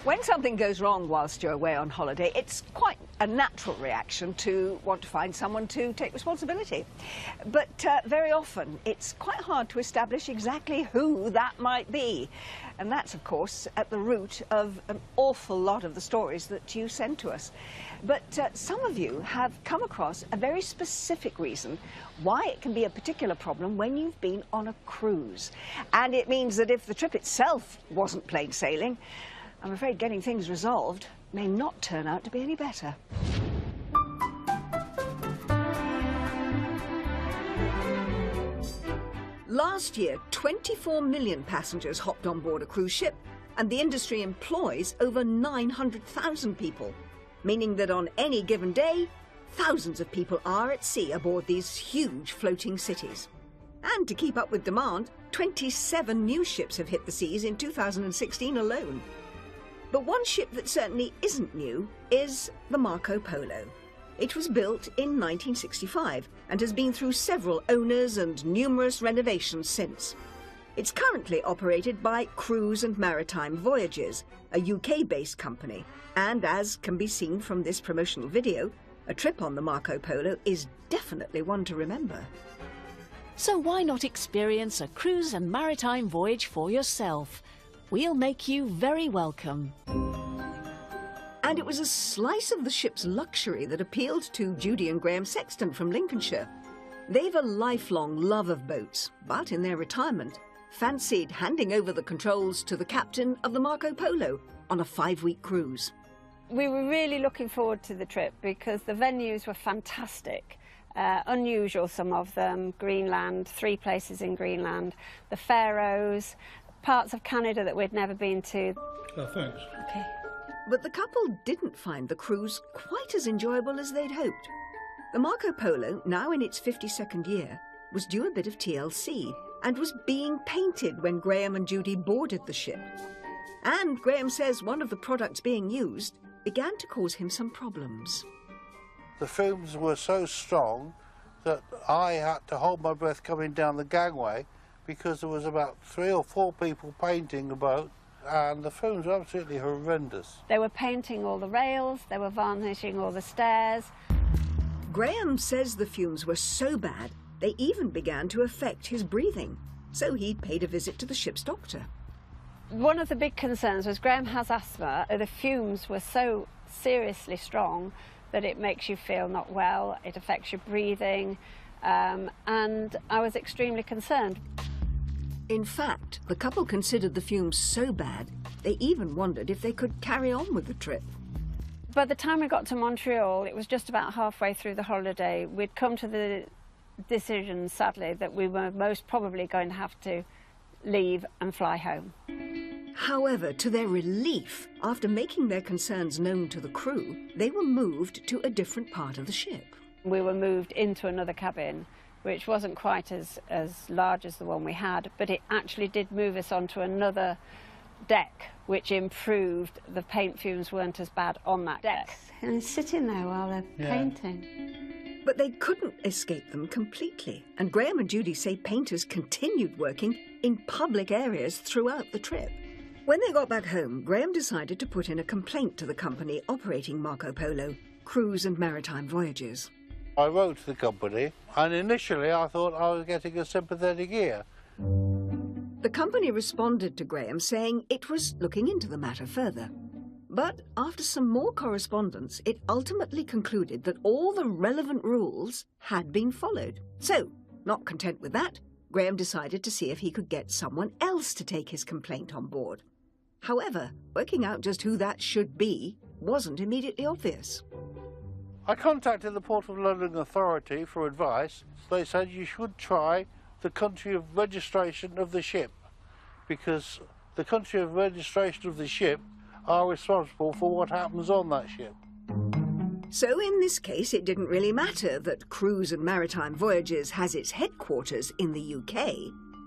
When something goes wrong whilst you're away on holiday, it's quite a natural reaction to want to find someone to take responsibility. But very often it's quite hard to establish exactly who that might be. And that's, of course, at the root of an awful lot of the stories that you send to us. But some of you have come across a very specific reason why it can be a particular problem when you've been on a cruise. And it means that if the trip itself wasn't plain sailing, I'm afraid getting things resolved may not turn out to be any better. Last year, 24 million passengers hopped on board a cruise ship, and the industry employs over 900,000 people, meaning that on any given day, thousands of people are at sea aboard these huge floating cities. And to keep up with demand, 27 new ships have hit the seas in 2016 alone. But one ship that certainly isn't new is the Marco Polo. It was built in 1965 and has been through several owners and numerous renovations since. It's currently operated by Cruise and Maritime Voyages, a UK-based company. And as can be seen from this promotional video, a trip on the Marco Polo is definitely one to remember. So why not experience a cruise and maritime voyage for yourself? We'll make you very welcome. And it was a slice of the ship's luxury that appealed to Judy and Graham Sexton from Lincolnshire. They've a lifelong love of boats, but in their retirement, fancied handing over the controls to the captain of the Marco Polo on a 5-week cruise. We were really looking forward to the trip because the venues were fantastic. Unusual, some of them. Greenland, 3 places in Greenland, the Faroes, parts of Canada that we'd never been to. Oh, thanks. Okay. But the couple didn't find the cruise quite as enjoyable as they'd hoped. The Marco Polo, now in its 52nd year, was due a bit of TLC and was being painted when Graham and Judy boarded the ship. And Graham says one of the products being used began to cause him some problems. The fumes were so strong that I had to hold my breath coming down the gangway because there was about 3 or 4 people painting the boat, and the fumes were absolutely horrendous. They were painting all the rails, they were varnishing all the stairs. Graham says the fumes were so bad they even began to affect his breathing, so he paid a visit to the ship's doctor. One of the big concerns was Graham has asthma. The fumes were so seriously strong that it makes you feel not well, it affects your breathing, and I was extremely concerned. In fact, the couple considered the fumes so bad, they even wondered if they could carry on with the trip. By the time we got to Montreal, it was just about halfway through the holiday. We'd come to the decision, sadly, that we were most probably going to have to leave and fly home. However, to their relief, after making their concerns known to the crew, they were moved to a different part of the ship. We were moved into another cabin, which wasn't quite as large as the one we had, but it actually did move us onto another deck, which improved. The paint fumes weren't as bad on that deck. And sitting there while they're painting. But they couldn't escape them completely, and Graham and Judy say painters continued working in public areas throughout the trip. When they got back home, Graham decided to put in a complaint to the company operating Marco Polo, Cruise and Maritime Voyages. I wrote to the company, and initially I thought I was getting a sympathetic ear. The company responded to Graham saying it was looking into the matter further. But after some more correspondence, it ultimately concluded that all the relevant rules had been followed. So, not content with that, Graham decided to see if he could get someone else to take his complaint on board. However, working out just who that should be wasn't immediately obvious. I contacted the Port of London Authority for advice. They said you should try the country of registration of the ship, because the country of registration of the ship are responsible for what happens on that ship. So in this case, it didn't really matter that Cruise and Maritime Voyages has its headquarters in the UK.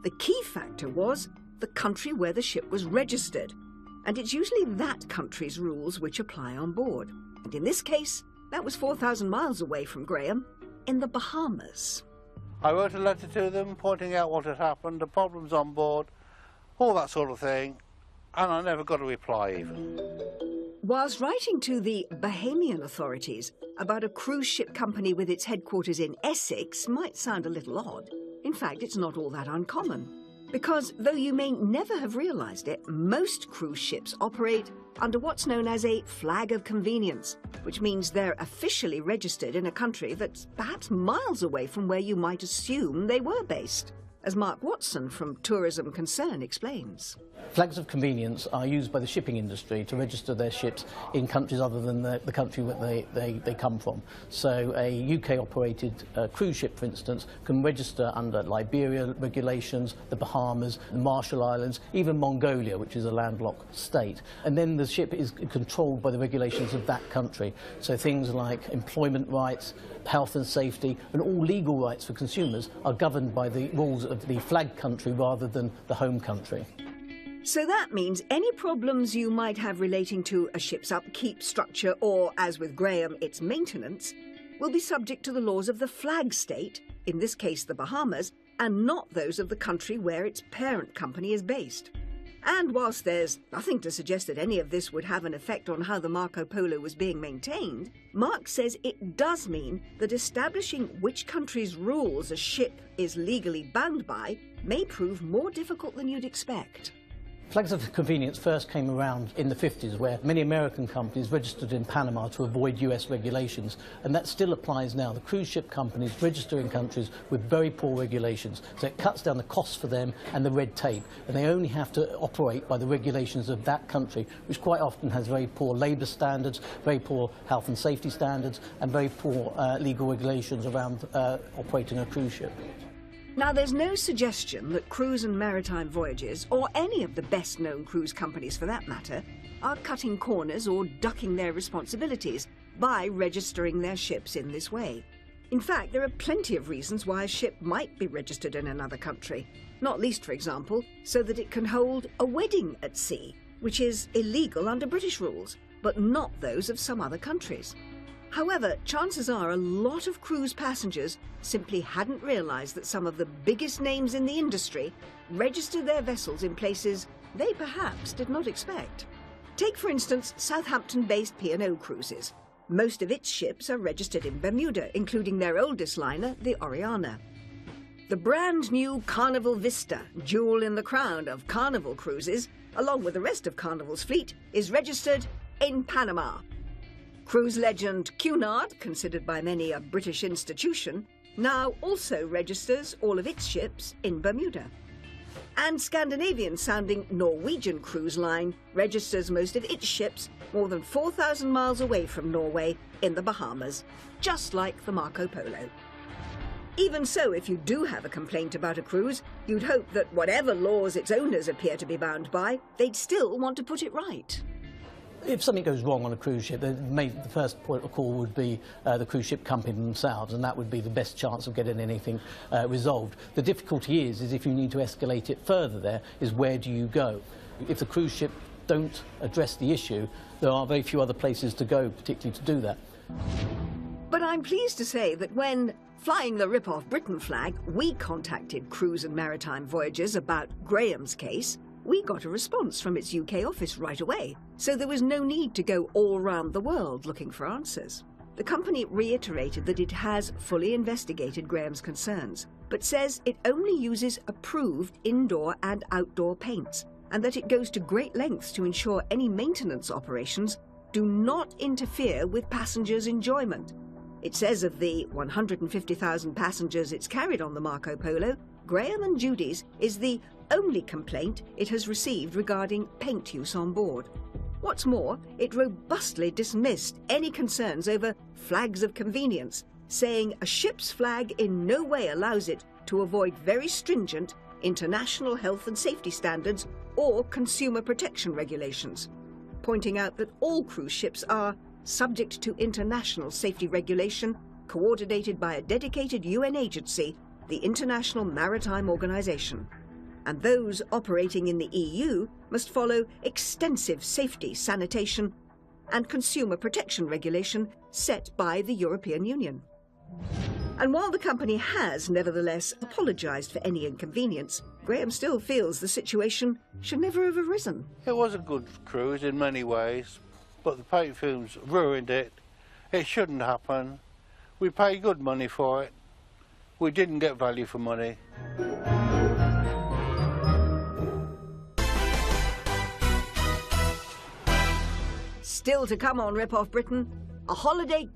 The key factor was the country where the ship was registered, and it's usually that country's rules which apply on board. And in this case, that was 4,000 miles away from Graham, in the Bahamas. I wrote a letter to them pointing out what had happened, the problems on board, all that sort of thing, And I never got a reply even. Whilst writing to the Bahamian authorities about a cruise ship company with its headquarters in Essex might sound a little odd. In fact, it's not all that uncommon. Because though you may never have realised it, most cruise ships operate under what's known as a flag of convenience, which means they're officially registered in a country that's perhaps miles away from where you might assume they were based, as Mark Watson from Tourism Concern explains. Flags of convenience are used by the shipping industry to register their ships in countries other than the country where they come from. So a UK-operated cruise ship, for instance, can register under Liberia regulations, the Bahamas, the Marshall Islands, even Mongolia, which is a landlocked state. And then the ship is controlled by the regulations of that country. So things like employment rights, health and safety, and all legal rights for consumers are governed by the rules of the flag country rather than the home country. So that means any problems you might have relating to a ship's upkeep, structure, or, as with Graham, its maintenance, will be subject to the laws of the flag state, in this case the Bahamas, and not those of the country where its parent company is based. And whilst there's nothing to suggest that any of this would have an effect on how the Marco Polo was being maintained, Mark says it does mean that establishing which country's rules a ship is legally bound by may prove more difficult than you'd expect. Flags of convenience first came around in the 50s, where many American companies registered in Panama to avoid US regulations, and that still applies now. The cruise ship companies register in countries with very poor regulations, so it cuts down the costs for them and the red tape, and they only have to operate by the regulations of that country, which quite often has very poor labour standards, very poor health and safety standards, and very poor legal regulations around operating a cruise ship. Now, there's no suggestion that cruise and maritime voyages, or any of the best-known cruise companies for that matter, are cutting corners or ducking their responsibilities by registering their ships in this way. In fact, there are plenty of reasons why a ship might be registered in another country, not least, for example, so that it can hold a wedding at sea, which is illegal under British rules, but not those of some other countries. However, chances are a lot of cruise passengers simply hadn't realised that some of the biggest names in the industry registered their vessels in places they perhaps did not expect. Take, for instance, Southampton-based P&O Cruises. Most of its ships are registered in Bermuda, including their oldest liner, the Oriana. The brand new Carnival Vista, jewel in the crown of Carnival Cruises, along with the rest of Carnival's fleet, is registered in Panama. Cruise legend Cunard, considered by many a British institution, now also registers all of its ships in Bermuda. And Scandinavian-sounding Norwegian Cruise Line registers most of its ships more than 4,000 miles away from Norway in the Bahamas, just like the Marco Polo. Even so, if you do have a complaint about a cruise, you'd hope that whatever laws its owners appear to be bound by, they'd still want to put it right. If something goes wrong on a cruise ship, the first point of call would be the cruise ship company themselves, and that would be the best chance of getting anything resolved. The difficulty is if you need to escalate it further there, is where do you go? If the cruise ship don't address the issue, there are very few other places to go, particularly to do that. But I'm pleased to say that when, flying the rip-off Britain flag, we contacted Cruise and Maritime Voyages about Graham's case, we got a response from its UK office right away, so there was no need to go all round the world looking for answers. The company reiterated that it has fully investigated Graham's concerns, but says it only uses approved indoor and outdoor paints, and that it goes to great lengths to ensure any maintenance operations do not interfere with passengers' enjoyment. It says of the 150,000 passengers it's carried on the Marco Polo, Graham and Judy's is the only complaint it has received regarding paint use on board. What's more, it robustly dismissed any concerns over flags of convenience, saying a ship's flag in no way allows it to avoid very stringent international health and safety standards or consumer protection regulations, pointing out that all cruise ships are subject to international safety regulation coordinated by a dedicated UN agency, the International Maritime Organization. And those operating in the EU must follow extensive safety, sanitation and consumer protection regulation set by the European Union. And while the company has nevertheless apologised for any inconvenience, Graham still feels the situation should never have arisen. It was a good cruise in many ways, but the paint fumes ruined it. It shouldn't happen. We pay good money for it. We didn't get value for money. Still to come on Rip Off Britain, a holiday